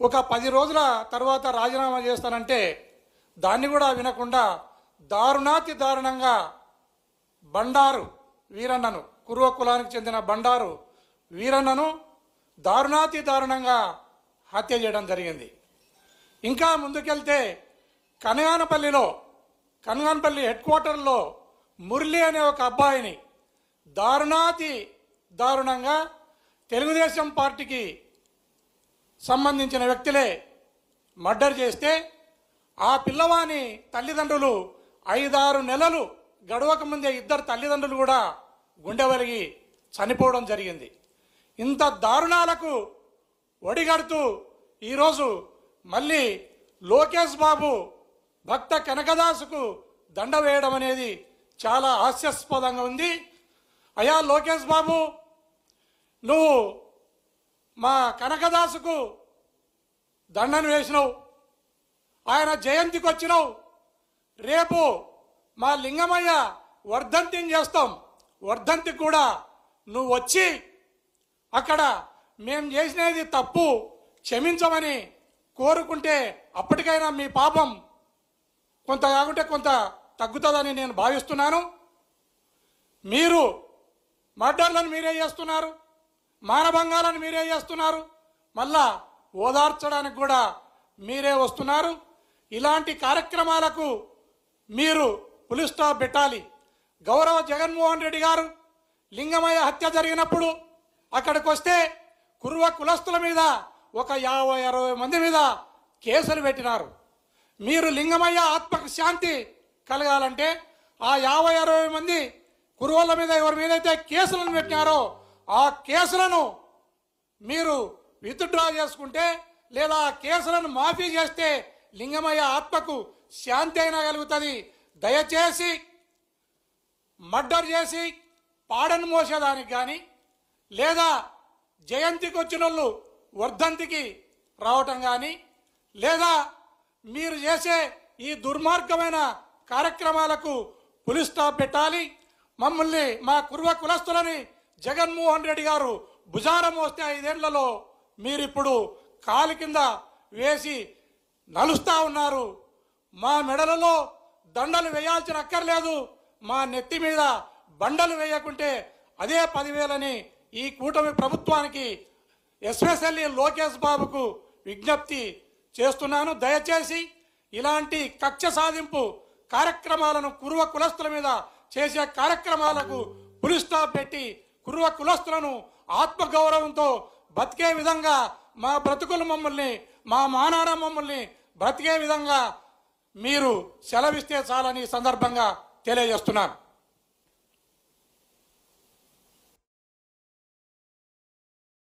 ఒక 10 రోజుల తర్వాత రాజీనామా చేస్తానంటే దాన్ని కూడా వినకుండా దారుణాతి దారుణంగా బండారు వీరన్నను, కురువ కులానికి చెందిన బండారు వీరన్నను దారుణాతి దారుణంగా హత్య చేయడం జరిగింది. ఇంకా ముందుకెళ్తే కనగానపల్లి హెడ్ క్వార్టర్లో మురళి అనే ఒక అబ్బాయిని దారుణాతి దారుణంగా తెలుగుదేశం పార్టీకి సంబంధించిన వ్యక్తులే మర్డర్ చేస్తే ఆ పిల్లవాని తల్లిదండ్రులు 5-6 నెలలు గడవక ముందే ఇద్దరు తల్లిదండ్రులు కూడా గుండెవరిగి చనిపోవడం జరిగింది. ఇంత దారుణాలకు ఒడిగడుతూ ఈరోజు మళ్ళీ లోకేష్ బాబు భక్త కనకదాసుకు దండ వేయడం అనేది చాలా హాస్యాస్పదంగా ఉంది. అయ్యా లోకేష్ బాబు, నువ్వు మా కనకదాసుకు దండను వేసినావు, ఆయన జయంతికి వచ్చినావు. రేపు మా లింగమయ్య వర్ధంతిని చేస్తాం, వర్ధంతికి కూడా నువ్వు వచ్చి అక్కడ మేము చేసినది తప్పు క్షమించమని కోరుకుంటే అప్పటికైనా మీ పాపం కొంత కాకుంటే కొంత తగ్గుతుందని నేను భావిస్తున్నాను. మీరు మర్డర్లను మీరే చేస్తున్నారు, మానభంగాలను మీరే చేస్తున్నారు, మళ్ళా ఓదార్చడానికి కూడా మీరే వస్తున్నారు. ఇలాంటి కార్యక్రమాలకు మీరు పులి స్టాప్ పెట్టాలి. గౌరవ జగన్మోహన్ రెడ్డి గారు లింగమయ్య హత్య జరిగినప్పుడు అక్కడికి వస్తే కురువ కులస్తుల మీద ఒక 50-60 మంది మీద కేసులు పెట్టినారు. మీరు లింగమయ్య ఆత్మకు శాంతి కలగాలంటే ఆ 50-60 మంది కురువల మీద ఎవరి మీదైతే కేసులను పెట్టినారో ఆ కేసులను మీరు విత్డ్రా చేసుకుంటే లేదా ఆ కేసులను మాఫీ చేస్తే లింగమయ్య ఆత్మకు శాంతి అయినా కలుగుతుంది. దయచేసి మర్డర్ చేసి పాడను మోసేదానికి కానీ లేదా జయంతికి వచ్చిన వాళ్ళు వర్ధంతికి రావటం కానీ లేదా మీరు చేసే ఈ దుర్మార్గమైన కార్యక్రమాలకు పులి స్టాప్ పెట్టాలి. మమ్మల్ని మా కురువ కులస్తులని జగన్మోహన్ రెడ్డి గారు భుజాన మోస్తే 5 ఏళ్లలో మీరిప్పుడు కాలు కింద వేసి నలుస్తా ఉన్నారు. మా మెడలలో దండలు వేయాల్సిన అక్కర్లేదు, మా నెత్తి మీద బండలు వేయకుంటే అదే 10,000అని ఈ కూటమి ప్రభుత్వానికి ఎస్పెషల్లీ లోకేష్ బాబుకు విజ్ఞప్తి చేస్తున్నాను. దయచేసి ఇలాంటి కక్ష సాధింపు కార్యక్రమాలను కురువ కులస్తుల మీద చేసే కార్యక్రమాలకు పులి స్టాప్ పెట్టి కురువ కులస్తులను ఆత్మగౌరవంతో బతికే విధంగా మా బ్రతుకులు మమ్మల్ని మా మానాన మమ్మల్ని బ్రతికే విధంగా మీరు సెలవిస్తే చాలని సందర్భంగా తెలియజేస్తున్నాను.